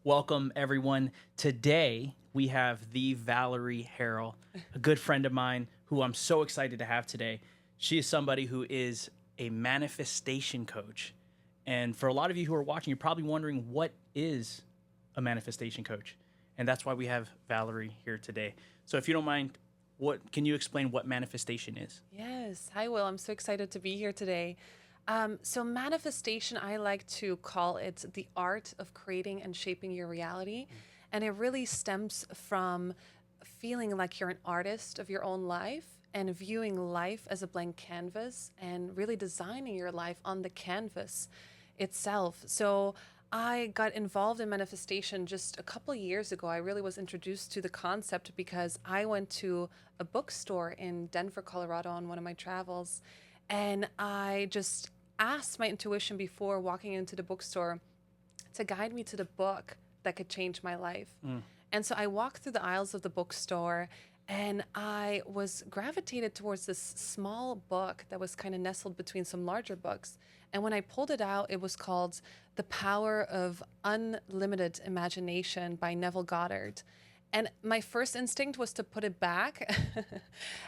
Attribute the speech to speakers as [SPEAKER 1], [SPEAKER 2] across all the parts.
[SPEAKER 1] Welcome, everyone. Today, we have the Valerie Harrell, a good friend of mine who I'm so excited to have today. She is somebody who is a manifestation coach. And for a lot of you who are watching, you're probably wondering what is a manifestation coach? And that's why we have Valerie here today. So if you don't mind, what can you explain what manifestation is?
[SPEAKER 2] Yes. Hi, Will. I'm so excited to be here today. So, manifestation, I like to call it the art of creating and shaping your reality. And it really stems from feeling like you're an artist of your own life and viewing life as a blank canvas and really designing your life on the canvas itself. So, I got involved in manifestation just a couple of years ago. I really was introduced to the concept because I went to a bookstore in Denver, Colorado on one of my travels. And I just asked my intuition before walking into the bookstore to guide me to the book that could change my life.
[SPEAKER 1] Mm.
[SPEAKER 2] And so I walked through the aisles of the bookstore and I was gravitated towards this small book that was kind of nestled between some larger books. And when I pulled it out, it was called The Power of Unlimited Imagination by Neville Goddard. And my first instinct was to put it back.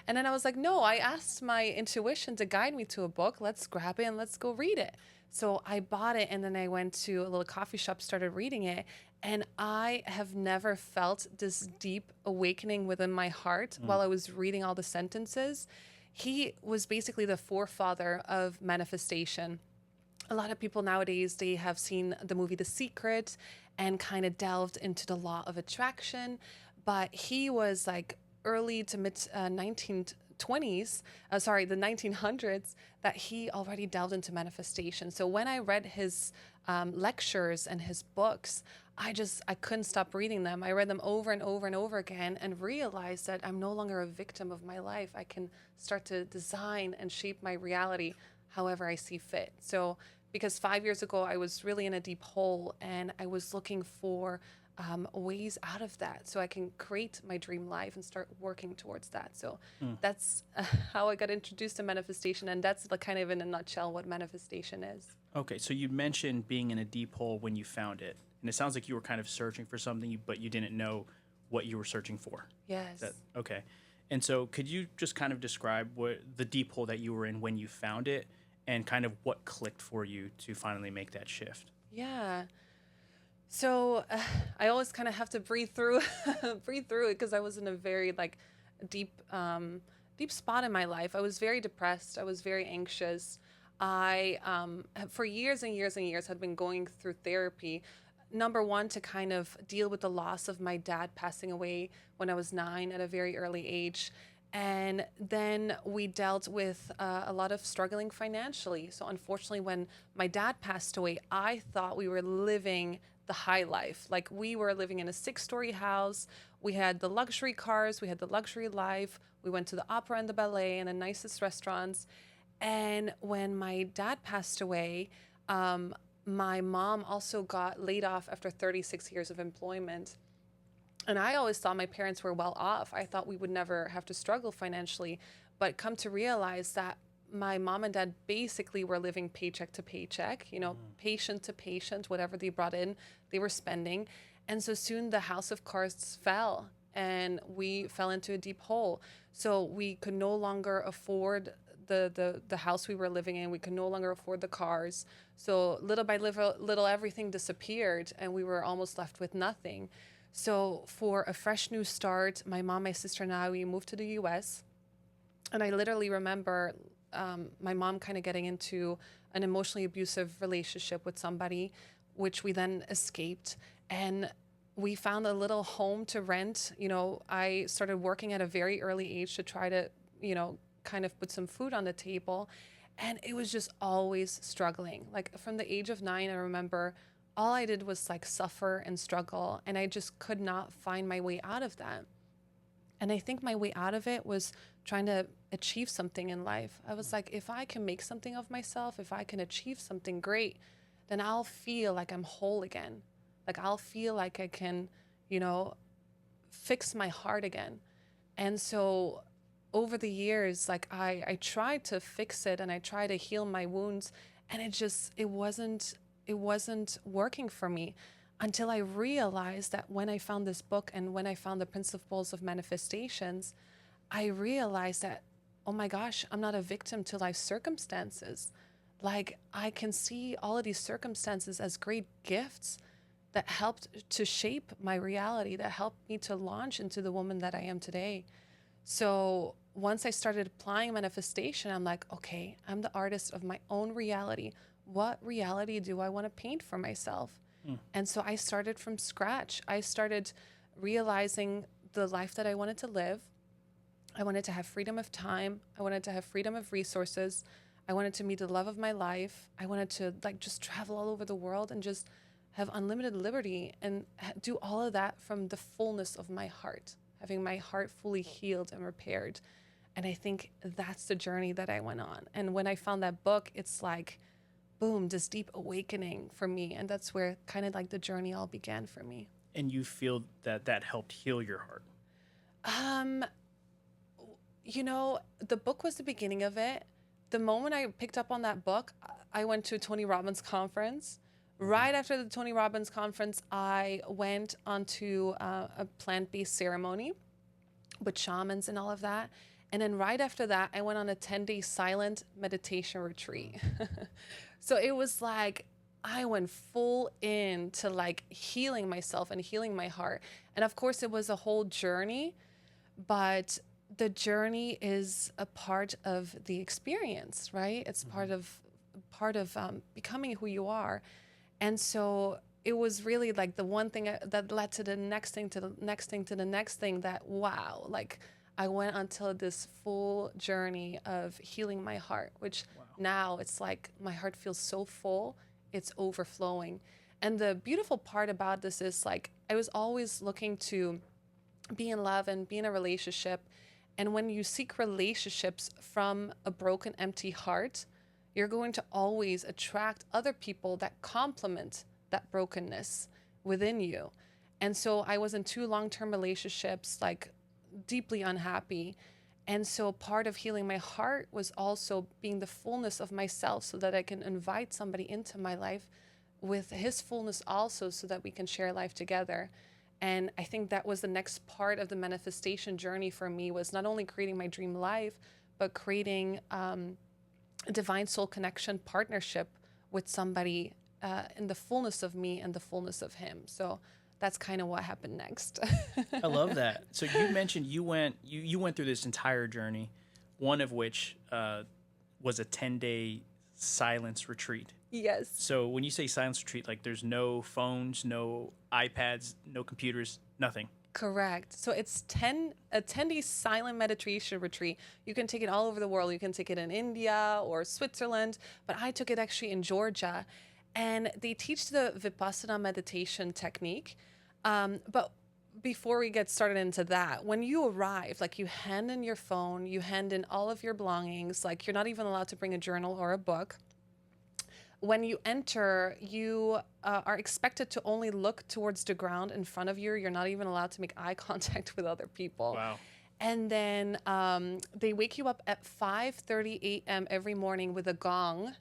[SPEAKER 2] And then I was like, no, I asked my intuition to guide me to a book. Let's grab it and let's go read it. So I bought it and then I went to a little coffee shop, started reading it. And I have never felt this deep awakening within my heart while I was reading all the sentences. He was basically the forefather of manifestation. A lot of people nowadays, they have seen the movie The Secret and kind of delved into the law of attraction, but he was like early to mid 1920s, the 1900s, that he already delved into manifestation. So when I read his lectures and his books, I couldn't stop reading them. I read them over and over and over again and realized that I'm no longer a victim of my life. I can start to design and shape my reality however I see fit. So because 5 years ago I was really in a deep hole and I was looking for ways out of that so I can create my dream life and start working towards that. So
[SPEAKER 1] Mm.
[SPEAKER 2] that's how I got introduced to manifestation, and that's like kind of in a nutshell what manifestation is.
[SPEAKER 1] Okay, so you mentioned being in a deep hole when you found it. And it sounds like you were kind of searching for something, but you didn't know what you were searching for. Is that
[SPEAKER 2] Yes.
[SPEAKER 1] okay? And so, could you just kind of describe what the deep hole that you were in when you found it, and kind of what clicked for you to finally make that shift?
[SPEAKER 2] Yeah. So I always kind of have to breathe through breathe through it because I was in a very like deep deep spot in my life. I was very depressed. I was very anxious. I for years and years and years had been going through therapy. Number one, to kind of deal with the loss of my dad passing away when I was 9 at a very early age. And then we dealt with a lot of struggling financially. So, unfortunately, when my dad passed away, I thought we were living the high life. Like, we were living in a 6-story house. We had the luxury cars, we had the luxury life. We went to the opera and the ballet and the nicest restaurants. And when my dad passed away, my mom also got laid off after 36 years of employment. And I always thought my parents were well off. I thought we would never have to struggle financially, but come to realize that my mom and dad basically were living paycheck to paycheck, patient to patient, whatever they brought in, they were spending. And so soon the house of cards fell and we fell into a deep hole. So we could no longer afford the house we were living in. We could no longer afford the cars. So little by little everything disappeared and we were almost left with nothing. So for a fresh new start, my mom, my sister, and I, we moved to the US. And I literally remember my mom kind of getting into an emotionally abusive relationship with somebody, which we then escaped. And we found a little home to rent. I started working at a very early age to try to, kind of put some food on the table. And it was just always struggling. Like from the age of 9, I remember all I did was like suffer and struggle. And I just could not find my way out of that. And I think my way out of it was trying to achieve something in life. I was like, if I can make something of myself, if I can achieve something great, then I'll feel like I'm whole again. Like I'll feel like I can, you know, fix my heart again. And so over the years, like I tried to fix it and I tried to heal my wounds, and it wasn't working for me. until I realized that when I found this book and when I found the principles of manifestations, I realized that, oh my gosh, I'm not a victim to life circumstances. Like, I can see all of these circumstances as great gifts that helped to shape my reality, that helped me to launch into the woman that I am today. So once I started applying manifestation, I'm like, okay, I'm the artist of my own reality. What reality do I want to paint for myself? And so I started from scratch. I started realizing the life that I wanted to live. I wanted to have freedom of time. I wanted to have freedom of resources. I wanted to meet the love of my life. I wanted to like just travel all over the world and just have unlimited liberty and do all of that from the fullness of my heart, having my heart fully healed and repaired. And I think that's the journey that I went on. And when I found that book, it's like, boom, this deep awakening for me. And that's where kind of like the journey all began for me.
[SPEAKER 1] And you feel that that helped heal your heart.
[SPEAKER 2] Um, you know, the book was the beginning of it. The moment I picked up on that book, I went to a Tony Robbins conference. Right after the Tony Robbins conference, I went onto a plant-based ceremony with shamans and all of that. And then right after that, I went on a 10-day silent meditation retreat. So it was like I went full in to like healing myself and healing my heart. And of course, it was a whole journey, but the journey is a part of the experience, right? It's part of becoming who you are. And so it was really like the one thing that led to the next thing, to the next thing, to the next thing, that wow, like I went until this full journey of healing my heart, which now it's like my heart feels so full, it's overflowing. And the beautiful part about this is like I was always looking to be in love and be in a relationship. And when you seek relationships from a broken, empty heart, you're going to always attract other people that complement that brokenness within you. And so I was in 2 long-term relationships, like deeply unhappy. And so part of healing my heart was also being the fullness of myself so that I can invite somebody into my life with his fullness also, so that we can share life together. And I think that was the next part of the manifestation journey for me, was not only creating my dream life, but creating a divine soul connection partnership with somebody in the fullness of me and the fullness of him. So that's kind of what happened next.
[SPEAKER 1] I love that. So you mentioned you went through this entire journey, one of which was a 10-day silence retreat.
[SPEAKER 2] Yes.
[SPEAKER 1] So when you say silence retreat, like there's no phones, no iPads, no computers, nothing.
[SPEAKER 2] Correct. So it's a 10-day silent meditation retreat. You can take it all over the world. You can take it in India or Switzerland, but I took it actually in Georgia. And they teach the Vipassana meditation technique. But before we get started into that, when you arrive, like you hand in your phone, you hand in all of your belongings, like you're not even allowed to bring a journal or a book. When you enter, you are expected to only look towards the ground in front of you. You're not even allowed to make eye contact with other people.
[SPEAKER 1] Wow.
[SPEAKER 2] And then they wake you up at 5:30 a.m. every morning with a gong.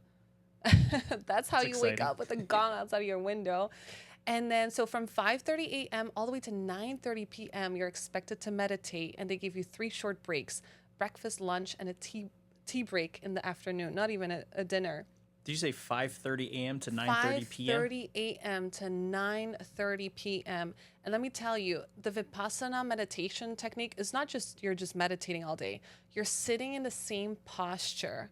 [SPEAKER 2] That's how you wake up, with a gong outside of your window. And then so from 5:30 a.m. all the way to 9:30 p.m., you're expected to meditate. And they give you 3 short breaks: breakfast, lunch, and a tea break in the afternoon, not even a dinner.
[SPEAKER 1] Did you say 5:30 a.m. to 9:30 p.m.?
[SPEAKER 2] 5:30 a.m. to 9:30 p.m. And let me tell you, the Vipassana meditation technique is not just you're just meditating all day. You're sitting in the same posture,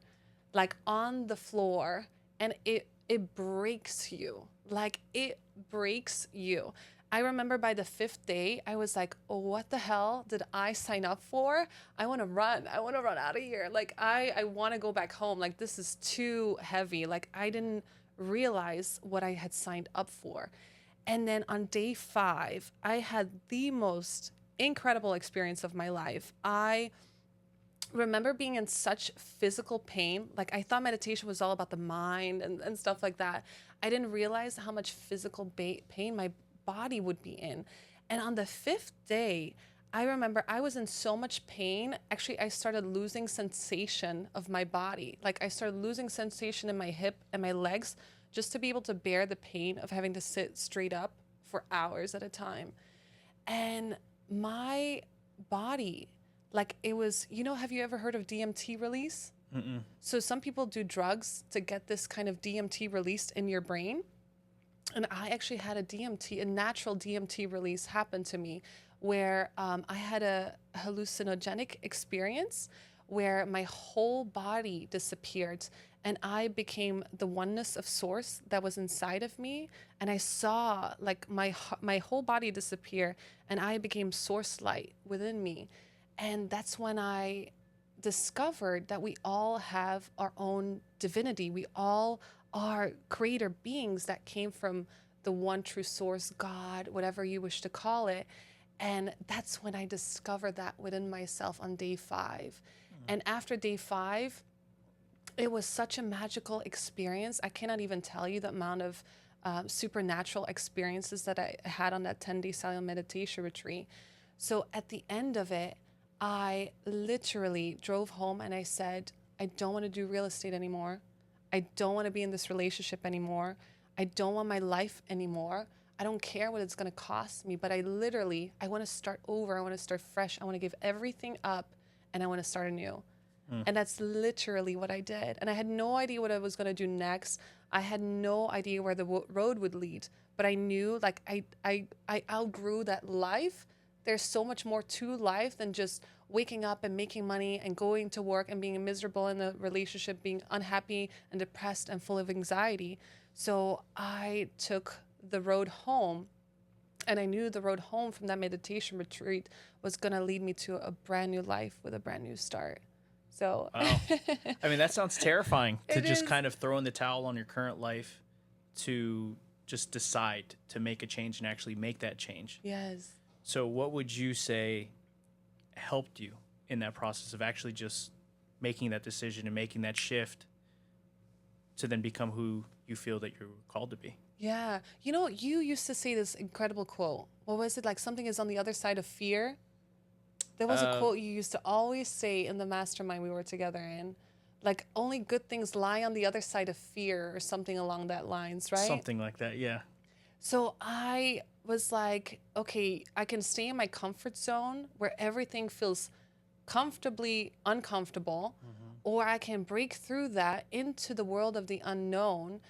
[SPEAKER 2] like on the floor, and it breaks you. Like it breaks you. I remember by the 5th day, I was like, oh, what the hell did I sign up for? I want to run. I want to run out of here. Like, I want to go back home. Like, this is too heavy. Like, I didn't realize what I had signed up for. And then on day 5, I had the most incredible experience of my life. I remember being in such physical pain. Like, I thought meditation was all about the mind and stuff like that. I didn't realize how much physical pain my body would be in. And on the 5th day, I remember I was in so much pain. Actually, I started losing sensation of my body. Like I started losing sensation in my hip and my legs just to be able to bear the pain of having to sit straight up for hours at a time. And my body, like it was, have you ever heard of DMT release?
[SPEAKER 1] Mm-mm.
[SPEAKER 2] So some people do drugs to get this kind of DMT released in your brain. And I actually had a natural DMT release happen to me where I had a hallucinogenic experience where my whole body disappeared and I became the oneness of source that was inside of me. And I saw like my whole body disappear and I became source light within me. And that's when I discovered that we all have our own divinity. We all are creator beings that came from the one true source, God, whatever you wish to call it. And that's when I discovered that within myself on day 5. And after day 5, it was such a magical experience. I cannot even tell you the amount of supernatural experiences that I had on that 10-day silent meditation retreat. So at the end of it, I literally drove home and I said, I don't want to do real estate anymore. I don't want to be in this relationship anymore. I don't want my life anymore. I don't care what it's going to cost me, but I want to start over. I want to start fresh. I want to give everything up and I want to start anew. And that's literally what I did. And I had no idea what I was going to do next. I had no idea where the road would lead, but I knew like I outgrew that life. There's so much more to life than just waking up and making money and going to work and being miserable in a relationship, being unhappy and depressed and full of anxiety. So I took the road home, and I knew the road home from that meditation retreat was going to lead me to a brand new life with a brand new start. So,
[SPEAKER 1] wow. I mean, that sounds terrifying to
[SPEAKER 2] It
[SPEAKER 1] just
[SPEAKER 2] is.
[SPEAKER 1] kind of throw in the towel on your current life to just decide to make a change and actually make that change.
[SPEAKER 2] Yes.
[SPEAKER 1] So what would you say helped you in that process of actually just making that decision and making that shift to then become who you feel that you're called to be?
[SPEAKER 2] Yeah. You used to say this incredible quote. What was it? Like something is on the other side of fear. There was a quote you used to always say in the mastermind we were together in. Like only good things lie on the other side of fear or something along that lines, right?
[SPEAKER 1] Something like that, yeah.
[SPEAKER 2] So I was like, okay, I can stay in my comfort zone where everything feels comfortably uncomfortable, or I can break through that into the world of the unknown.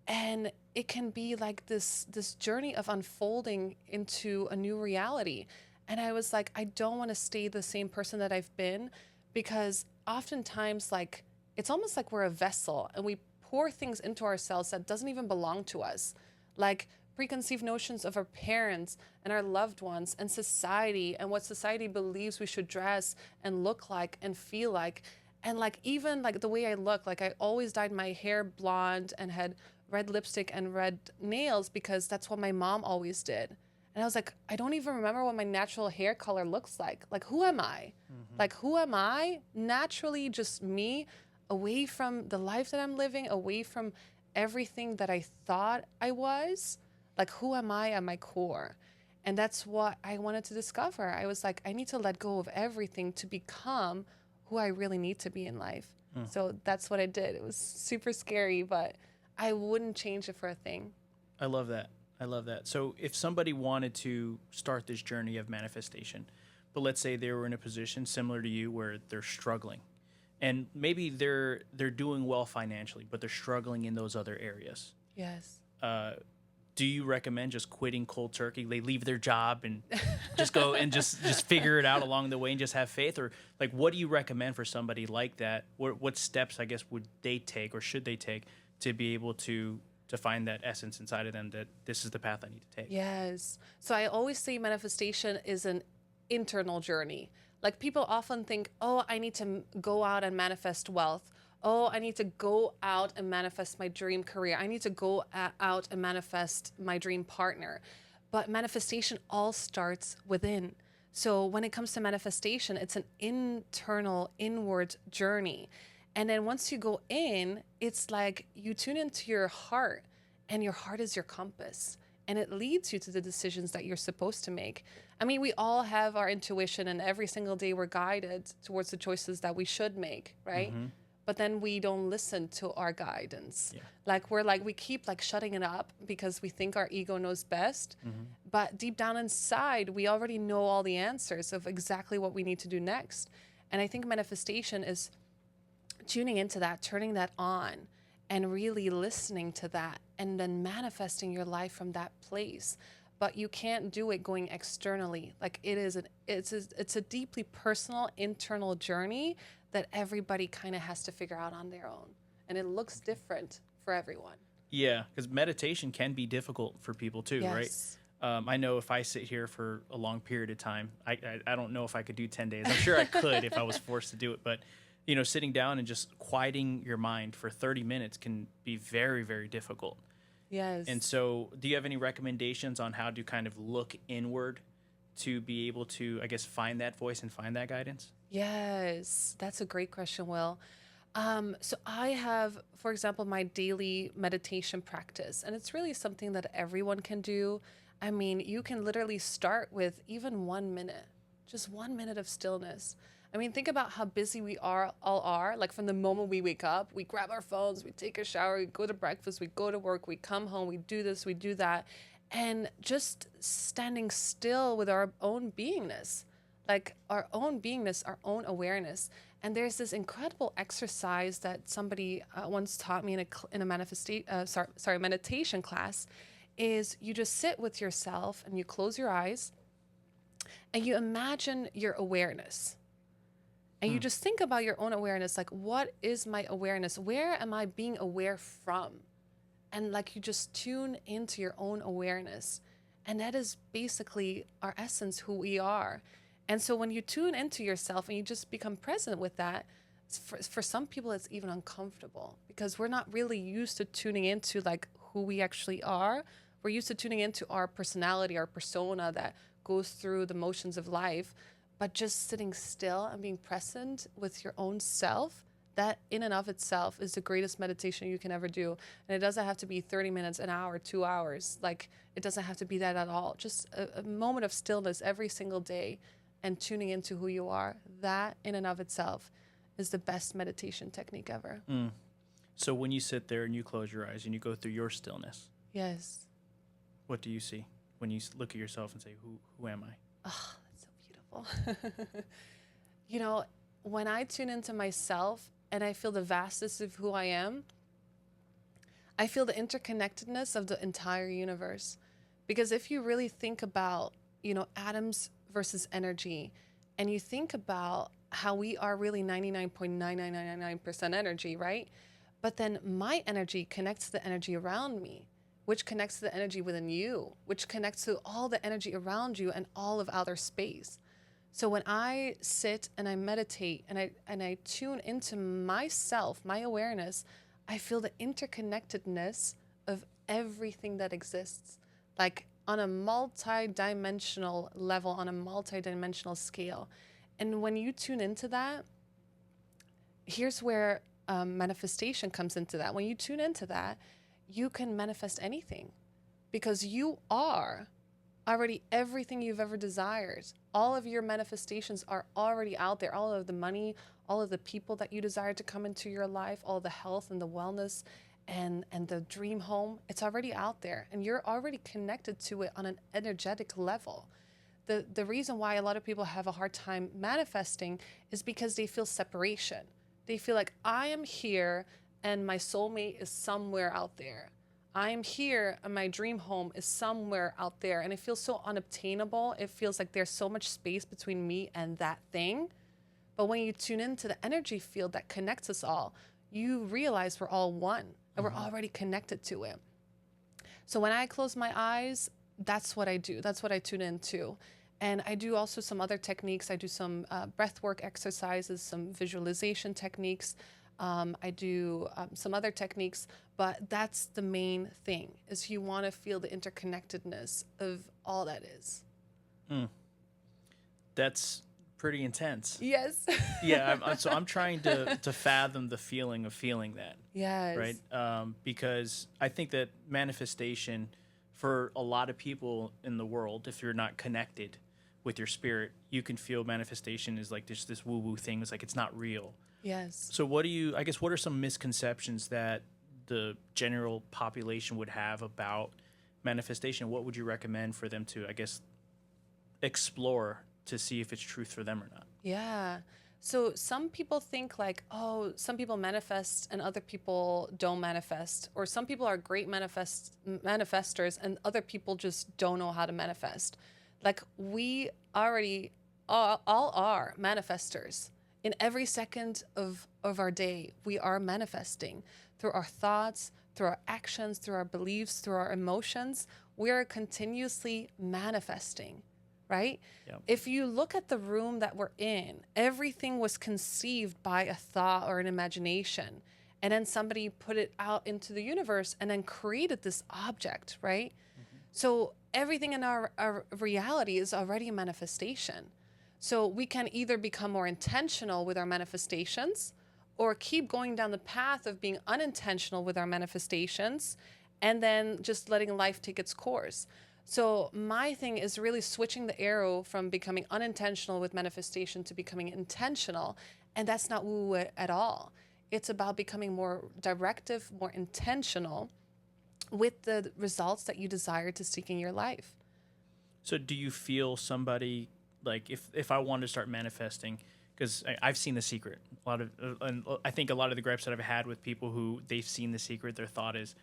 [SPEAKER 2] And it can be like this journey of unfolding into a new reality. And I was like, I don't want to stay the same person that I've been, because oftentimes like it's almost like we're a vessel and we pour things into ourselves that doesn't even belong to us. Like preconceived notions of our parents and our loved ones and society and what society believes we should dress and look like and feel like. And like even like the way I look, like I always dyed my hair blonde and had red lipstick and red nails because that's what my mom always did. And I was like, I don't even remember what my natural hair color looks like. Like, who am I? Like, who am I? Naturally, just me, away from the life that I'm living, away from everything that I thought I was. Like, who am I at my core? And that's what I wanted to discover. I was like, I need to let go of everything to become who I really need to be in life. So that's what I did. It was super scary, but I wouldn't change it for a thing.
[SPEAKER 1] I love that. I love that. So if somebody wanted to start this journey of manifestation, but let's say they were in a position similar to you where they're struggling, and maybe they're doing well financially, but they're struggling in those other areas.
[SPEAKER 2] Yes.
[SPEAKER 1] Do you recommend just quitting cold turkey? They leave their job and just go and just figure it out along the way and just have faith? Or like, what do you recommend for somebody like that? What steps, I guess, would they take or should they take to be able to find that essence inside of them that this is the path I need to take?
[SPEAKER 2] Yes. So I always say manifestation is an internal journey. Like people often think, oh, I need to go out and manifest wealth. Oh, I need to go out and manifest my dream career. I need to go out and manifest my dream partner. But manifestation all starts within. So when it comes to manifestation, it's an internal, inward journey. And then once you go in, it's like you tune into your heart, and your heart is your compass. And it leads you to the decisions that you're supposed to make. I mean, we all have our intuition, and every single day we're guided towards the choices that we should make, right? but then we don't listen to our guidance.
[SPEAKER 1] Yeah.
[SPEAKER 2] Like we keep like shutting it up because we think our ego knows best. But deep down inside, we already know all the answers of exactly what we need to do next. And I think manifestation is tuning into that, turning that on, and really listening to that, and then manifesting your life from that place. But you can't do it going externally. Like it's a deeply personal internal journey that everybody kind of has to figure out on their own, and it looks different for everyone.
[SPEAKER 1] Yeah, because meditation can be difficult for people too,
[SPEAKER 2] Yes.
[SPEAKER 1] right? I know if I sit here for a long period of time, I don't know if I could do 10 days. I'm sure I could if I was forced to do it, but sitting down and just quieting your mind for 30 minutes can be very, very difficult.
[SPEAKER 2] Yes.
[SPEAKER 1] And so do you have any recommendations on how to kind of look inward to be able to, I guess, find that voice and find that guidance?
[SPEAKER 2] Yes, that's a great question, Will. So I have, for example, my daily meditation practice, and it's really something that everyone can do. I mean, you can literally start with even 1 minute, just 1 minute of stillness. I mean, think about how busy we all are. Like from the moment we wake up, we grab our phones, we take a shower, we go to breakfast, we go to work, we come home, we do this, we do that. And just standing still with our own beingness, like our own beingness, our own awareness. And there's this incredible exercise that somebody once taught me in a meditation class, is you just sit with yourself and you close your eyes and you imagine your awareness. And you just think about your own awareness, like, what is my awareness? Where am I being aware from? And like you just tune into your own awareness. And that is basically our essence, who we are. And so when you tune into yourself and you just become present with that, for some people it's even uncomfortable because we're not really used to tuning into like who we actually are. We're used to tuning into our personality, our persona that goes through the motions of life. But just sitting still and being present with your own self, that in and of itself is the greatest meditation you can ever do. And it doesn't have to be 30 minutes, an hour, 2 hours. Like, it doesn't have to be that at all. Just a moment of stillness every single day and tuning into who you are. That in and of itself is the best meditation technique ever.
[SPEAKER 1] So when you sit there and you close your eyes and you go through your stillness,
[SPEAKER 2] Yes.
[SPEAKER 1] what do you see when you look at yourself and say, who am I?
[SPEAKER 2] Oh, that's so beautiful. When I tune into myself and I feel the vastness of who I am, I feel the interconnectedness of the entire universe. Because if you really think about, atoms versus energy, and you think about how we are really 99.9999% energy, right? But then my energy connects to the energy around me, which connects to the energy within you, which connects to all the energy around you and all of outer space. So when I sit and I meditate and I tune into myself, my awareness, I feel the interconnectedness of everything that exists, like on a multi-dimensional level, on a multi-dimensional scale. And when you tune into that, here's where manifestation comes into that. When you tune into that, you can manifest anything because you are already everything you've ever desired. All of your manifestations are already out there. All of the money, all of the people that you desire to come into your life, all the health and the wellness and the dream home, it's already out there. And you're already connected to it on an energetic level. The reason why a lot of people have a hard time manifesting is because they feel separation. They feel like, I am here and my soulmate is somewhere out there. I am here and my dream home is somewhere out there. And it feels so unobtainable. It feels like there's so much space between me and that thing. But when you tune into the energy field that connects us all, you realize we're all one and we're already connected to it. So when I close my eyes, that's what I do. That's what I tune into. And I do also some other techniques. I do some breath work exercises, some visualization techniques. I do some other techniques, but that's the main thing, is you want to feel the interconnectedness of all that is.
[SPEAKER 1] That's pretty intense.
[SPEAKER 2] Yes.
[SPEAKER 1] Yeah, so I'm trying to fathom the feeling of feeling that.
[SPEAKER 2] Yes.
[SPEAKER 1] Right? Because I think that manifestation for a lot of people in the world, if you're not connected with your spirit, you can feel manifestation is like this woo woo thing. It's like it's not real.
[SPEAKER 2] Yes.
[SPEAKER 1] So what are some misconceptions that the general population would have about manifestation? What would you recommend for them to, I guess, explore to see if it's truth for them or not?
[SPEAKER 2] Yeah. So some people think like, oh, some people manifest and other people don't manifest, or some people are great manifestors and other people just don't know how to manifest. Like we already all are manifestors. In every second of our day, we are manifesting through our thoughts, through our actions, through our beliefs, through our emotions. We are continuously manifesting, right?
[SPEAKER 1] Yeah.
[SPEAKER 2] If you look at the room that we're in, everything was conceived by a thought or an imagination. And then somebody put it out into the universe and then created this object, right? So everything in our reality is already a manifestation. So we can either become more intentional with our manifestations or keep going down the path of being unintentional with our manifestations and then just letting life take its course. So my thing is really switching the arrow from becoming unintentional with manifestation to becoming intentional. And that's not woo at all. It's about becoming more directive, more intentional with the results that you desire to seek in your life.
[SPEAKER 1] So do you feel somebody, like if I wanted to start manifesting, because I've seen The Secret, a lot of, and I think a lot of the gripes that I've had with people who they've seen The Secret, their thought is,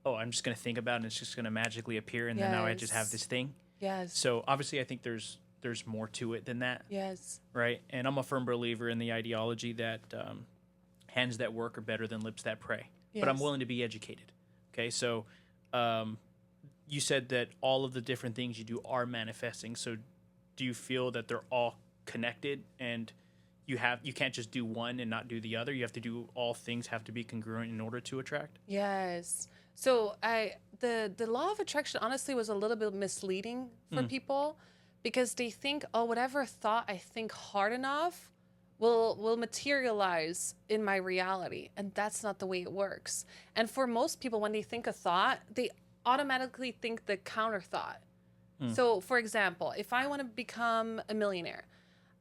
[SPEAKER 1] oh, I'm just going to think about it and it's just going to magically appear, and then now I just have this thing.
[SPEAKER 2] Yes.
[SPEAKER 1] So obviously I think there's more to it than that.
[SPEAKER 2] Yes.
[SPEAKER 1] Right. And I'm a firm believer in the ideology that hands that work are better than lips that pray.
[SPEAKER 2] Yes.
[SPEAKER 1] But I'm willing to be educated. Okay. So you said that all of the different things you do are manifesting. So do you feel that they're all connected, and you can't just do one and not do the other? You have to do all things have to be congruent in order to attract?
[SPEAKER 2] Yes. So the law of attraction honestly was a little bit misleading for people, because they think, oh, whatever thought I think hard enough will materialize in my reality. And that's not the way it works. And for most people, when they think a thought, they automatically think the counter thought. So for example, if I want to become a millionaire,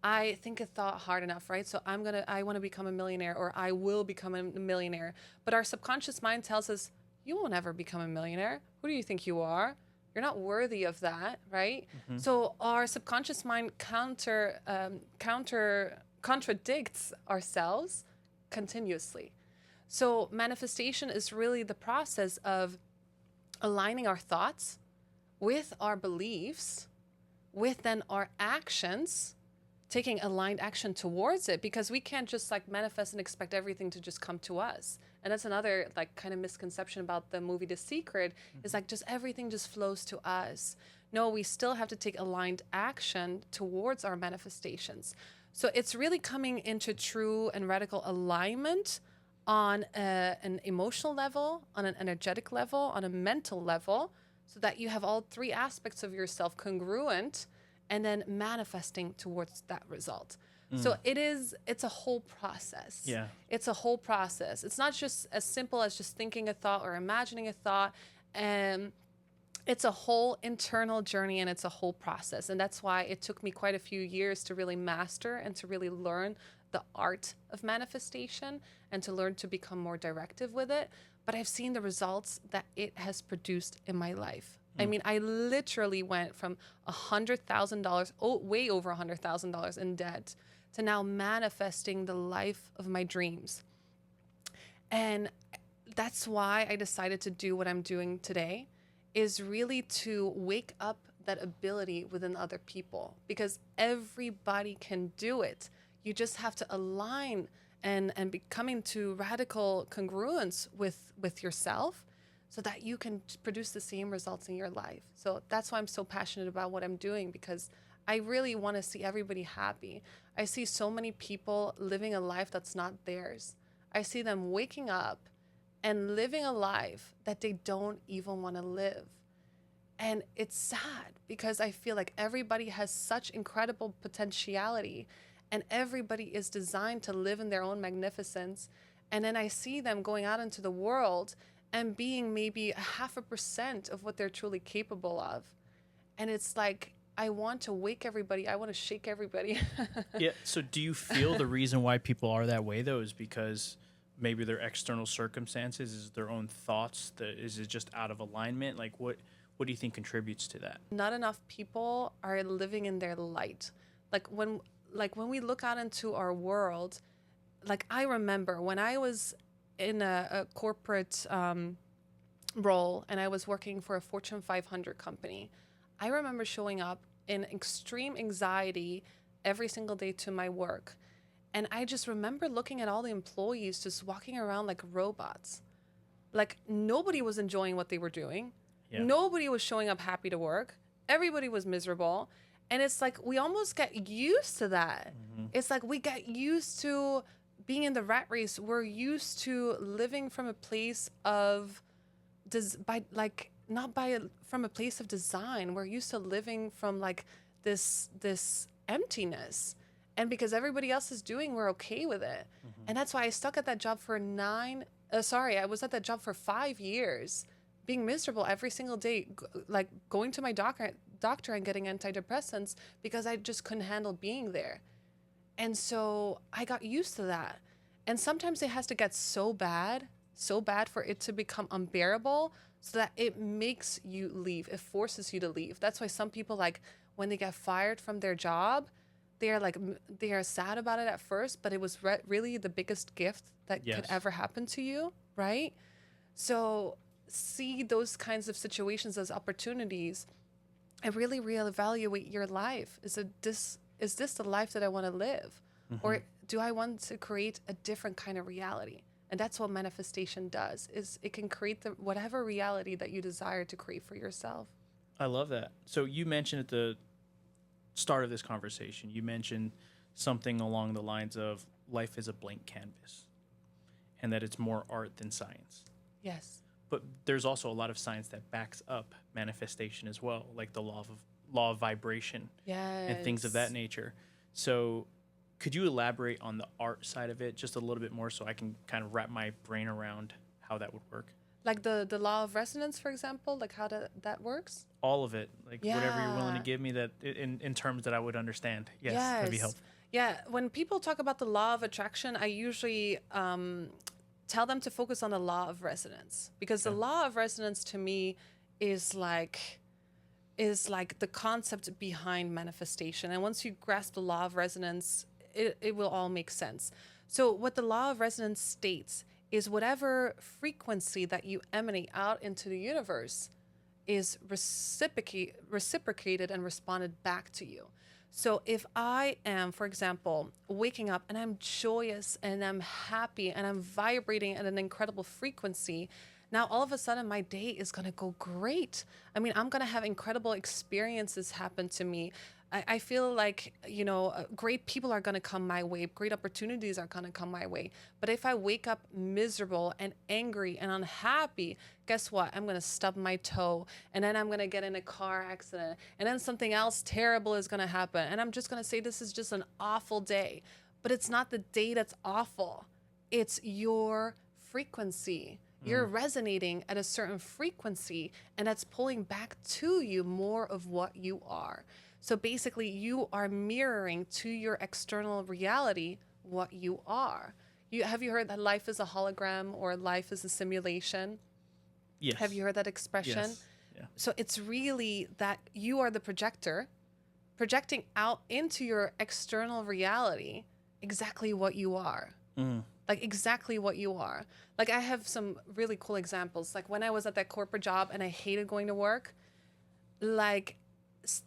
[SPEAKER 2] I think a thought hard enough, right? So I want to become a millionaire, or I will become a millionaire. But our subconscious mind tells us, you won't ever become a millionaire. Who do you think you are? You're not worthy of that, right? So our subconscious mind contradicts ourselves continuously. So manifestation is really the process of aligning our thoughts with our beliefs, with then our actions, taking aligned action towards it, because we can't just like manifest and expect everything to just come to us. And that's another like kind of misconception about the movie The Secret, is like just everything just flows to us. No, we still have to take aligned action towards our manifestations. So it's really coming into true and radical alignment on an emotional level, on an energetic level, on a mental level, so that you have all three aspects of yourself congruent and then manifesting towards that result. So it's a whole process.
[SPEAKER 1] Yeah.
[SPEAKER 2] It's a whole process. It's not just as simple as just thinking a thought or imagining a thought. It's a whole internal journey, and it's a whole process. And that's why it took me quite a few years to really master and to really learn the art of manifestation and to learn to become more directive with it. But I've seen the results that it has produced in my life. I mean, I literally went from $100,000, way over $100,000 in debt, to now manifesting the life of my dreams. And that's why I decided to do what I'm doing today, is really to wake up that ability within other people, because everybody can do it. You just have to align and be coming to radical congruence with yourself, so that you can produce the same results in your life. So that's why I'm so passionate about what I'm doing, because I really want to see everybody happy. I see so many people living a life that's not theirs. I see them waking up and living a life that they don't even want to live. And it's sad, because I feel like everybody has such incredible potentiality, and everybody is designed to live in their own magnificence. And then I see them going out into the world and being maybe 0.5% of what they're truly capable of. And it's like, I want to wake everybody. I want to shake everybody.
[SPEAKER 1] Yeah. So do you feel the reason why people are that way though is because maybe their external circumstances, is their own thoughts, is it just out of alignment? Like what do you think contributes to that?
[SPEAKER 2] Not enough people are living in their light. Like when we look out into our world, like I remember when I was in a corporate role and I was working for a Fortune 500 company, I remember showing up in extreme anxiety every single day to my work. And I just remember looking at all the employees just walking around like robots. Like nobody was enjoying what they were doing.
[SPEAKER 1] Yeah.
[SPEAKER 2] Nobody was showing up happy to work. Everybody was miserable. And it's like we almost get used to that. It's like we get used to being in the rat race. We're used to living from a place of from a place of design. We're used to living from like this emptiness. And because everybody else is doing, we're okay with it. And that's why I stuck at that job for I was at that job for 5 years, being miserable every single day, like going to my doctor and getting antidepressants because I just couldn't handle being there. And so I got used to that. And sometimes it has to get so bad for it to become unbearable so that it makes you leave. It forces you to leave. That's why some people, like when they get fired from their job, they are sad about it at first, but it was really the biggest gift that could ever happen to you, right? So see those kinds of situations as opportunities and really reevaluate your life. Is this the life that I want to live? Or do I want to create a different kind of reality? And that's what manifestation does, is it can create whatever reality that you desire to create for yourself.
[SPEAKER 1] I love that. So you mentioned at the start of this conversation, you mentioned something along the lines of life is a blank canvas and that it's more art than science.
[SPEAKER 2] Yes.
[SPEAKER 1] But there's also a lot of science that backs up manifestation as well, like the law of vibration and things of that nature. So could you elaborate on the art side of it just a little bit more so I can kind of wrap my brain around how that would work?
[SPEAKER 2] Like the law of resonance, for example, like how that works?
[SPEAKER 1] All of it, like whatever you're willing to give me that in terms that I would understand. Yes, that'd be helpful.
[SPEAKER 2] Yeah, when people talk about the law of attraction, I usually tell them to focus on the law of resonance, because the law of resonance to me is like the concept behind manifestation. And once you grasp the law of resonance, it will all make sense. So what the law of resonance states is whatever frequency that you emanate out into the universe is reciprocated and responded back to you. So if I am, for example, waking up and I'm joyous and I'm happy and I'm vibrating at an incredible frequency, now all of a sudden my day is going to go great. I mean, I'm going to have incredible experiences happen to me. I feel like, great people are going to come my way. Great opportunities are going to come my way. But if I wake up miserable and angry and unhappy, guess what? I'm going to stub my toe, and then I'm going to get in a car accident, and then something else terrible is going to happen. And I'm just going to say this is just an awful day. But it's not the day that's awful. It's your frequency. You're resonating at a certain frequency, and that's pulling back to you more of what you are. So basically, you are mirroring to your external reality what you are. Have you heard that life is a hologram or life is a simulation?
[SPEAKER 1] Yes.
[SPEAKER 2] Have you heard that expression?
[SPEAKER 1] Yes. Yeah.
[SPEAKER 2] So it's really that you are the projector, projecting out into your external reality exactly what you are. Like exactly what you are. Like I have some really cool examples. Like when I was at that corporate job and I hated going to work, like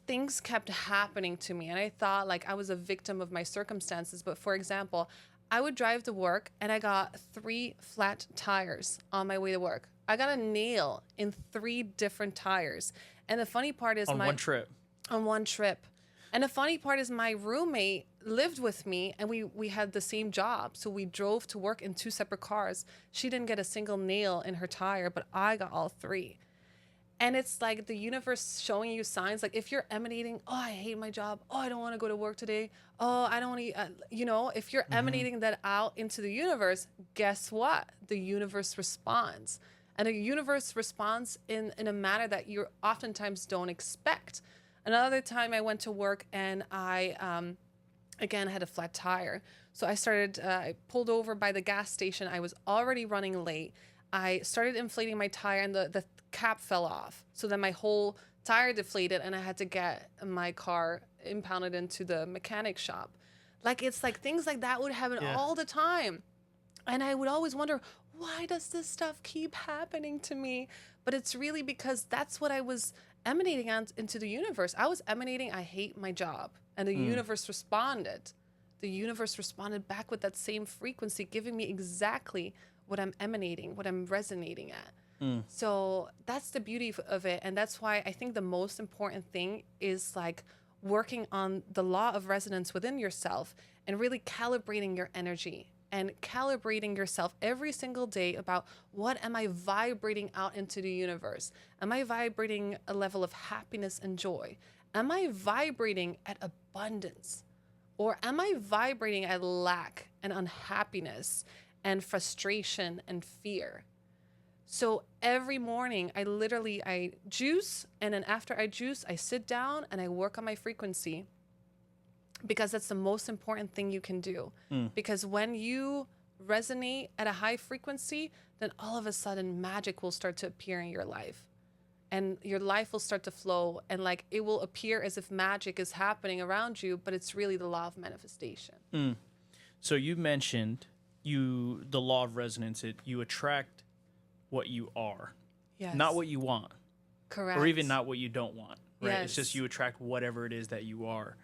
[SPEAKER 2] things kept happening to me. And I thought like I was a victim of my circumstances. But for example, I would drive to work and I got 3 flat tires on my way to work. I got a nail in 3 different tires. And the funny part is
[SPEAKER 1] on one trip.
[SPEAKER 2] On one trip. And the funny part is my roommate lived with me and we had the same job. So we drove to work in 2 separate cars. She didn't get a single nail in her tire, but I got all 3. And it's like the universe showing you signs. Like if you're emanating, oh, I hate my job. Oh, I don't want to go to work today. Oh, I don't want to, if you're emanating that out into the universe, guess what? The universe responds. And the universe responds in a manner that you oftentimes don't expect. Another time I went to work and I, again, had a flat tire. So I pulled over by the gas station. I was already running late. I started inflating my tire and the cap fell off. So then my whole tire deflated and I had to get my car impounded into the mechanic shop. Like, it's like things like that would happen all the time. And I would always wonder, why does this stuff keep happening to me? But it's really because that's what I was emanating out into the universe. I was emanating, I hate my job. And the universe responded. The universe responded back with that same frequency, giving me exactly what I'm emanating, what I'm resonating at. So that's the beauty of it. And that's why I think the most important thing is like working on the law of resonance within yourself and really calibrating your energy and calibrating yourself every single day about what am I vibrating out into the universe? Am I vibrating a level of happiness and joy? Am I vibrating at abundance? Or am I vibrating at lack and unhappiness and frustration and fear? So every morning I juice, and then after I juice, I sit down and I work on my frequency, because that's the most important thing you can do. Because when you resonate at a high frequency, then all of a sudden magic will start to appear in your life. And your life will start to flow, and like it will appear as if magic is happening around you, but it's really the law of manifestation.
[SPEAKER 1] So you mentioned the law of resonance. You attract what you are,
[SPEAKER 2] Yes.
[SPEAKER 1] not what you want,
[SPEAKER 2] Correct.
[SPEAKER 1] or even not what you don't want. Right?
[SPEAKER 2] Yes.
[SPEAKER 1] It's just you attract whatever it is that you are.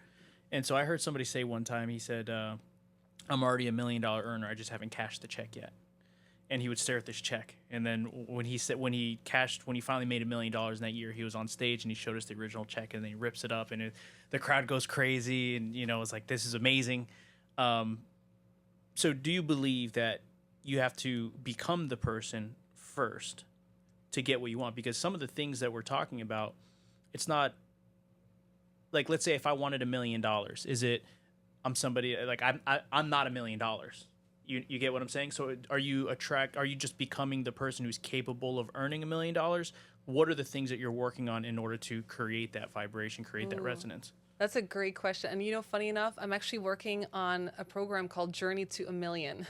[SPEAKER 1] And so I heard somebody say one time, he said, "I'm already $1 million earner. I just haven't cashed the check yet." And he would stare at this check. And then when he finally made $1 million in that year, he was on stage and he showed us the original check, and then he rips it up, and the crowd goes crazy, and it's like, this is amazing. So do you believe that you have to become the person first to get what you want? Because some of the things that we're talking about, it's not like, let's say if I wanted $1 million, is it I'm somebody like I'm not $1 million. You get what I'm saying? So are you just becoming the person who's capable of earning $1 million? What are the things that you're working on in order to create that vibration, create that resonance?
[SPEAKER 2] That's a great question. And funny enough, I'm actually working on a program called Journey to a Million.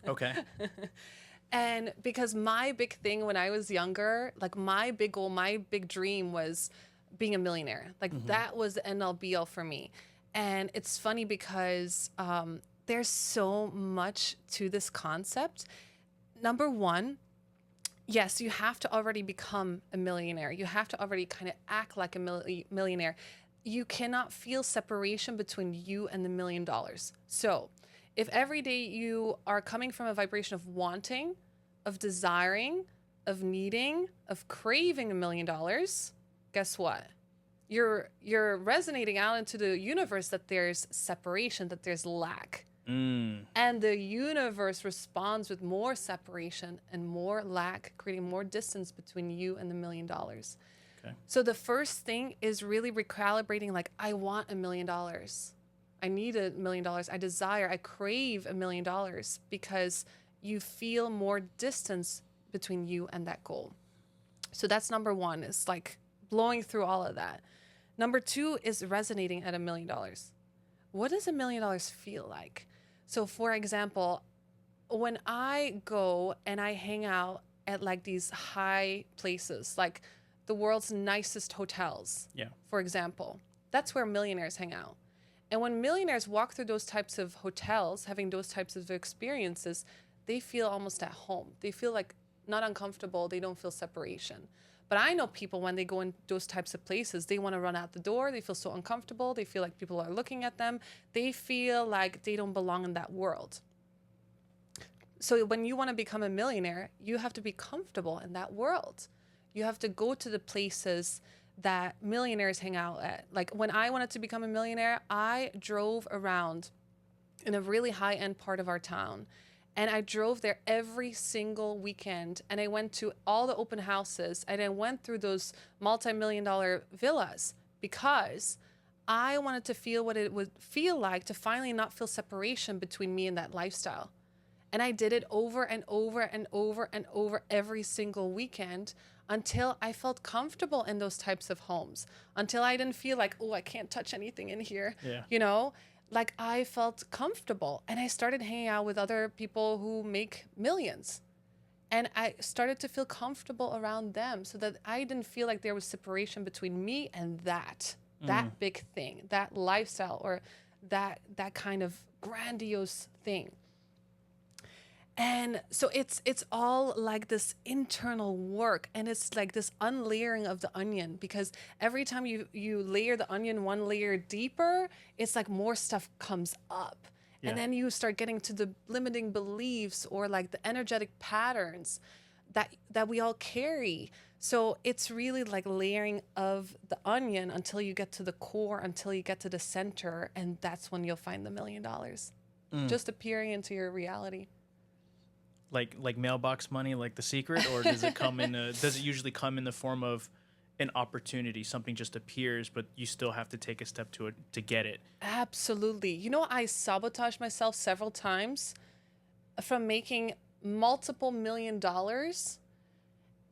[SPEAKER 1] Okay.
[SPEAKER 2] And because my big thing when I was younger, like my big goal, my big dream was being a millionaire. Like that was the end all be all for me. And it's funny because there's so much to this concept. Number one, yes, you have to already become a millionaire. You have to already kind of act like a millionaire. You cannot feel separation between you and the $1 million. So if every day you are coming from a vibration of wanting, of desiring, of needing, of craving $1 million, guess what? You're resonating out into the universe that there's separation, that there's lack. And the universe responds with more separation and more lack, creating more distance between you and the $1 million.
[SPEAKER 1] Okay.
[SPEAKER 2] So the first thing is really recalibrating, like, I want $1 million. I need $1 million. I crave $1 million, because you feel more distance between you and that goal. So that's number one, is like blowing through all of that. Number two is resonating at $1 million. What does $1 million feel like? So for example, when I go and I hang out at like these high places, like the world's nicest hotels, for example, that's where millionaires hang out. And when millionaires walk through those types of hotels, having those types of experiences, they feel almost at home. They feel like not uncomfortable. They don't feel separation. But I know people, when they go in those types of places, they want to run out the door. They feel so uncomfortable. They feel like people are looking at them. They feel like they don't belong in that world. So when you want to become a millionaire, you have to be comfortable in that world. You have to go to the places that millionaires hang out at. Like when I wanted to become a millionaire, I drove around in a really high-end part of our town. And I drove there every single weekend, and I went to all the open houses, and I went through those multi-million-dollar villas, because I wanted to feel what it would feel like to finally not feel separation between me and that lifestyle. And I did it over and over and over and over every single weekend until I felt comfortable in those types of homes, until I didn't feel like, oh, I can't touch anything in here.
[SPEAKER 1] Yeah.
[SPEAKER 2] You know, like I felt comfortable, and I started hanging out with other people who make millions. And I started to feel comfortable around them so that I didn't feel like there was separation between me and that big thing, that lifestyle, or that kind of grandiose thing. And so it's all like this internal work, and it's like this unlayering of the onion, because every time you layer the onion one layer deeper, it's like more stuff comes up.
[SPEAKER 1] Yeah.
[SPEAKER 2] And then you start getting to the limiting beliefs or like the energetic patterns that we all carry. So it's really like layering of the onion until you get to the core, until you get to the center, and that's when you'll find the $1 million just appearing into your reality.
[SPEAKER 1] Like mailbox money, like The Secret, or does it come in does it usually come in the form of an opportunity? Something just appears, but you still have to take a step to it to get it.
[SPEAKER 2] Absolutely. You know, I sabotaged myself several times from making multiple $1 million.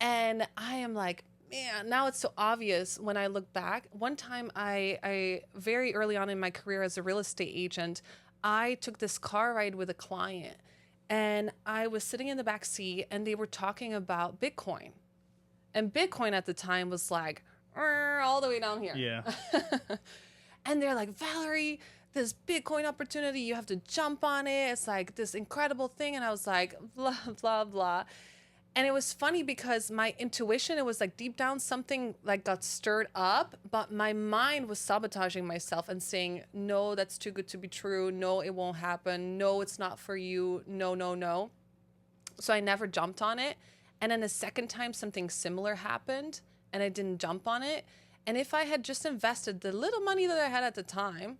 [SPEAKER 2] And I am like, man, now it's so obvious when I look back. One time I very early on in my career as a real estate agent, I took this car ride with a client, and I was sitting in the back seat, and they were talking about Bitcoin. And Bitcoin at the time was like all the way down here.
[SPEAKER 1] Yeah.
[SPEAKER 2] And they're like, Valerie, this Bitcoin opportunity, you have to jump on it. It's like this incredible thing. And I was like, blah, blah, blah. And it was funny because my intuition, it was like deep down something like got stirred up, but my mind was sabotaging myself and saying, no, that's too good to be true. No, it won't happen. No, it's not for you. No, no, no. So I never jumped on it. And then the second time something similar happened and I didn't jump on it. And if I had just invested the little money that I had at the time,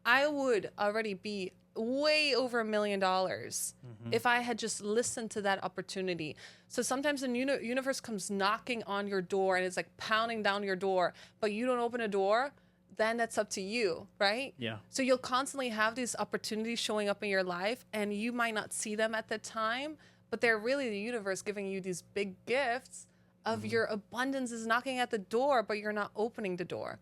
[SPEAKER 2] I would already be way over $1 million if I had just listened to that opportunity. So sometimes the universe comes knocking on your door and it's like pounding down your door, but you don't open a door, then that's up to you, right?
[SPEAKER 1] Yeah.
[SPEAKER 2] So you'll constantly have these opportunities showing up in your life, and you might not see them at the time, but they're really the universe giving you these big gifts of your abundance is knocking at the door, but you're not opening the door.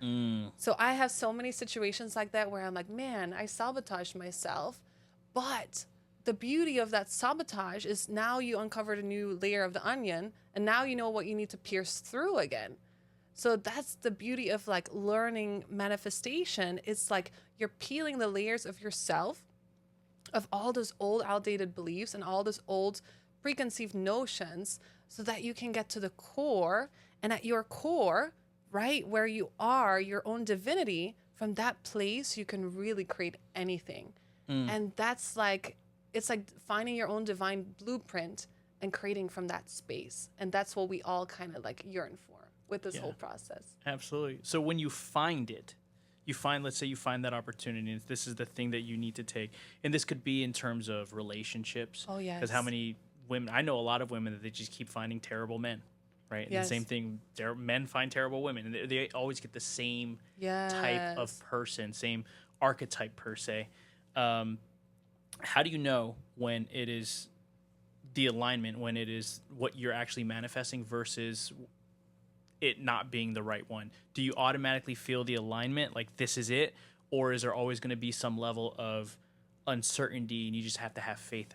[SPEAKER 2] So I have so many situations like that where I'm like, man, I sabotaged myself. But the beauty of that sabotage is now you uncovered a new layer of the onion, and now you know what you need to pierce through again. So that's the beauty of like learning manifestation. It's like you're peeling the layers of yourself, of all those old outdated beliefs and all those old preconceived notions, so that you can get to the core. And at your core, right, where you are, your own divinity, from that place, you can really create anything. And that's like, it's like finding your own divine blueprint and creating from that space. And that's what we all kind of like yearn for with this whole process.
[SPEAKER 1] Absolutely. So when you find it, let's say you find that opportunity, and this is the thing that you need to take. And this could be in terms of relationships.
[SPEAKER 2] Oh, yes.
[SPEAKER 1] Because how many women, I know a lot of women that they just keep finding terrible men, right? And
[SPEAKER 2] Yes.
[SPEAKER 1] the same thing, men find terrible women. And they always get the same type of person, same archetype per se. How do you know when it is the alignment, when it is what you're actually manifesting versus it not being the right one? Do you automatically feel the alignment, like this is it? Or is there always going to be some level of uncertainty and you just have to have faith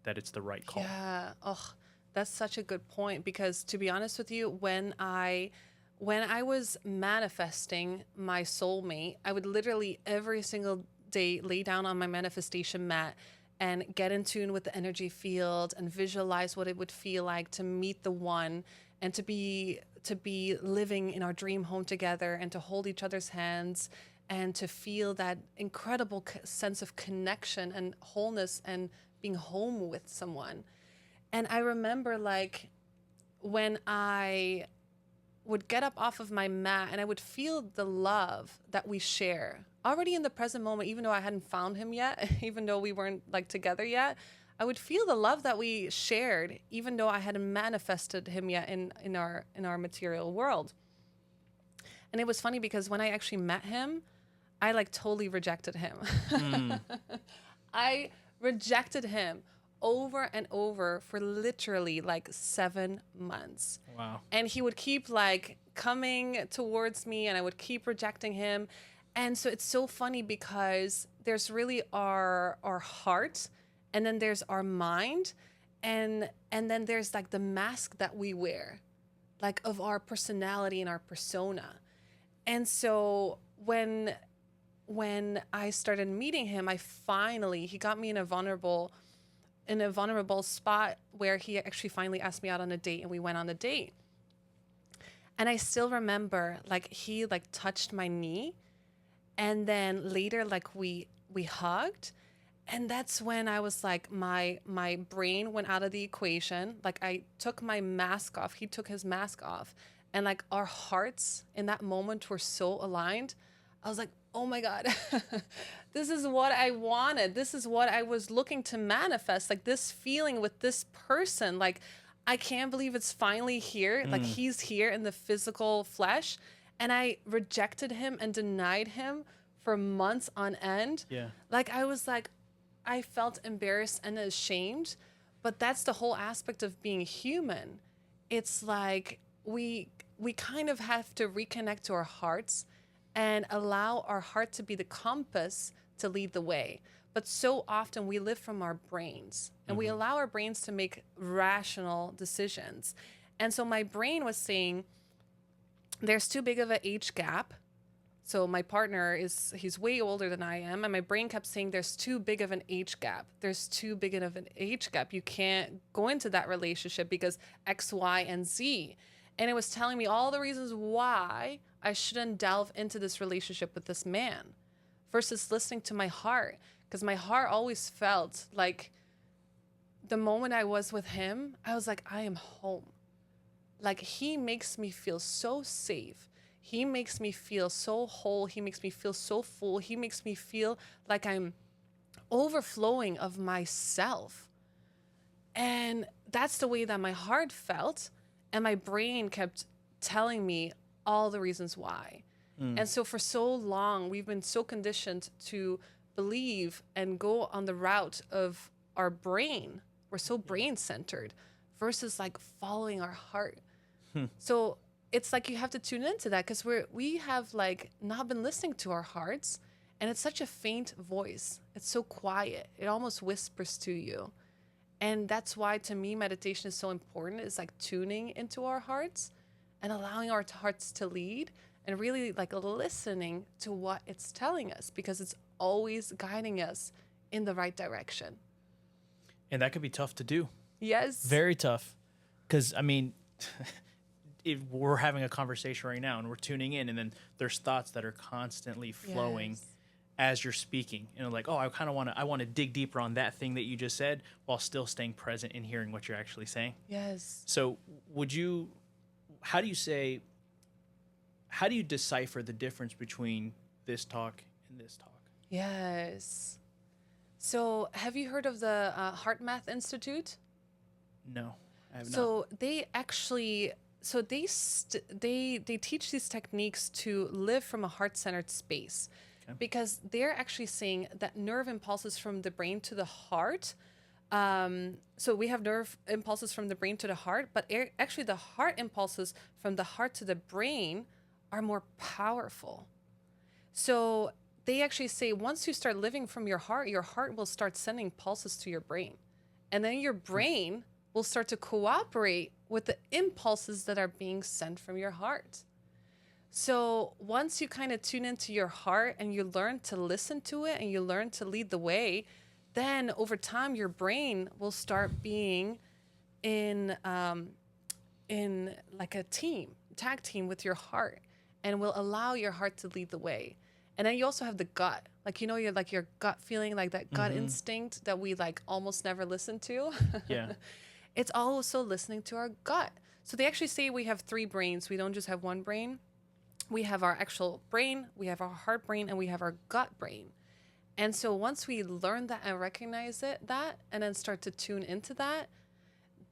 [SPEAKER 1] that it's the right call?
[SPEAKER 2] Yeah. Oh, that's such a good point, because to be honest with you, when I was manifesting my soulmate, I would literally every single day lay down on my manifestation mat and get in tune with the energy field and visualize what it would feel like to meet the one and to be living in our dream home together and to hold each other's hands and to feel that incredible sense of connection and wholeness and being home with someone. And I remember like when I would get up off of my mat and I would feel the love that we share already in the present moment, even though I hadn't found him yet, even though we weren't like together yet, I would feel the love that we shared, even though I hadn't manifested him yet in our material world. And it was funny because when I actually met him, I like totally rejected him. I rejected him over and over for literally like 7 months.
[SPEAKER 1] Wow.
[SPEAKER 2] And he would keep like coming towards me and I would keep rejecting him. And so it's so funny because there's really our heart, and then there's our mind, and then there's like the mask that we wear, like of our personality and our persona. And so when I started meeting him, he got me in a vulnerable spot where he actually finally asked me out on a date, and we went on the date. And I still remember like he like touched my knee, and then later like we hugged. And that's when I was like, my brain went out of the equation. Like I took my mask off, he took his mask off, and like our hearts in that moment were so aligned. I was like, oh my God, this is what I wanted. This is what I was looking to manifest. Like this feeling with this person, like I can't believe it's finally here. Like he's here in the physical flesh. And I rejected him and denied him for months on end.
[SPEAKER 1] Yeah.
[SPEAKER 2] Like I was like, I felt embarrassed and ashamed, but that's the whole aspect of being human. It's like we kind of have to reconnect to our hearts and allow our heart to be the compass to lead the way. But so often we live from our brains, and we allow our brains to make rational decisions. And so my brain was saying, there's too big of an age gap. So my partner he's way older than I am. And my brain kept saying, there's too big of an age gap. There's too big of an age gap. You can't go into that relationship because X, Y, and Z. And it was telling me all the reasons why I shouldn't delve into this relationship with this man versus listening to my heart. Because my heart always felt like the moment I was with him, I was like, I am home. Like he makes me feel so safe. He makes me feel so whole. He makes me feel so full. He makes me feel like I'm overflowing of myself. And that's the way that my heart felt. And my brain kept telling me all the reasons why. And so for so long, we've been so conditioned to believe and go on the route of our brain. We're so brain centered versus like following our heart. So it's like you have to tune into that because we have like not been listening to our hearts, and it's such a faint voice. It's so quiet. It almost whispers to you. And that's why to me meditation is so important. It's like tuning into our hearts and allowing our hearts to lead and really like listening to what it's telling us, because it's always guiding us in the right direction.
[SPEAKER 1] And that could be tough to do.
[SPEAKER 2] Yes.
[SPEAKER 1] Very tough. Because, I mean, we're having a conversation right now and we're tuning in, and then there's thoughts that are constantly flowing as you're speaking. And like, oh, I want to dig deeper on that thing that you just said while still staying present and hearing what you're actually saying.
[SPEAKER 2] Yes.
[SPEAKER 1] So how do you decipher the difference between this talk and this talk?
[SPEAKER 2] Yes. So have you heard of the Heart Math Institute?
[SPEAKER 1] No, I have not.
[SPEAKER 2] So they actually, they teach these techniques to live from a heart-centered space, because they're actually saying that nerve impulses from the brain to the heart. So we have nerve impulses from the brain to the heart, but actually the heart impulses from the heart to the brain are more powerful. So they actually say once you start living from your heart will start sending pulses to your brain. And then your brain will start to cooperate with the impulses that are being sent from your heart. So once you kind of tune into your heart and you learn to listen to it and you learn to lead the way, then over time your brain will start being in like a tag team with your heart, and will allow your heart to lead the way. And then you also have the gut, like, you know, you're like your gut feeling, like that gut instinct that we like almost never listen to.
[SPEAKER 1] Yeah.
[SPEAKER 2] It's also listening to our gut. So they actually say we have 3 brains. We don't just have one brain. We have our actual brain, we have our heart brain, and we have our gut brain. And so once we learn that and recognize that, and then start to tune into that,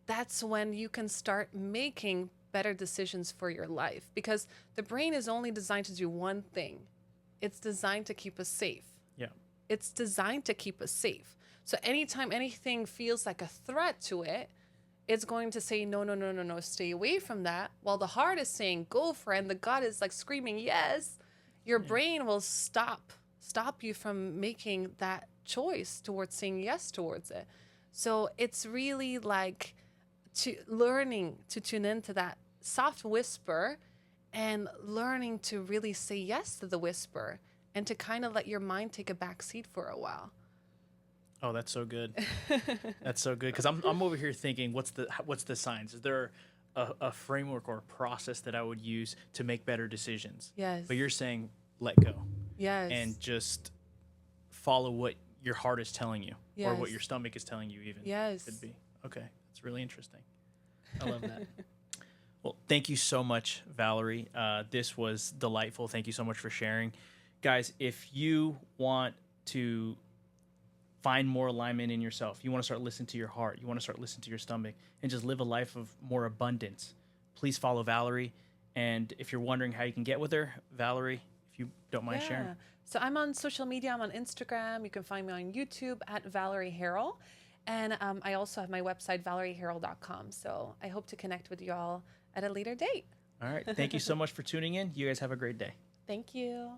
[SPEAKER 2] that's when you can start making better decisions for your life. Because the brain is only designed to do one thing. It's designed to keep us safe.
[SPEAKER 1] Yeah.
[SPEAKER 2] It's designed to keep us safe. So anytime anything feels like a threat to it, it's going to say, no, no, no, no, no, stay away from that. While the heart is saying, go for it. And the gut is like screaming, yes. Your brain will stop you from making that choice towards saying yes towards it. So it's really like learning to tune into that soft whisper and learning to really say yes to the whisper and to kind of let your mind take a back seat for a while.
[SPEAKER 1] Oh, that's so good. That's so good. Because I'm over here thinking, what's the signs? Is there a framework or a process that I would use to make better decisions?
[SPEAKER 2] Yes.
[SPEAKER 1] But you're saying let go.
[SPEAKER 2] Yes.
[SPEAKER 1] And just follow what your heart is telling you, or what
[SPEAKER 2] Yes.
[SPEAKER 1] your stomach is telling you even.
[SPEAKER 2] Yes.
[SPEAKER 1] Could be. Okay. That's really interesting. I love that. Well, thank you so much, Valerie. This was delightful. Thank you so much for sharing. Guys, if you want to find more alignment in yourself, you want to start listening to your heart, you want to start listening to your stomach, and just live a life of more abundance, please follow Valerie. And if you're wondering how you can get with her, Valerie, if you don't mind sharing.
[SPEAKER 2] So I'm on social media. I'm on Instagram. You can find me on YouTube at Valerie Harrell. And I also have my website, valerieharrell.com. So I hope to connect with you all at a later date.
[SPEAKER 1] All right. Thank you so much for tuning in. You guys have a great day.
[SPEAKER 2] Thank you.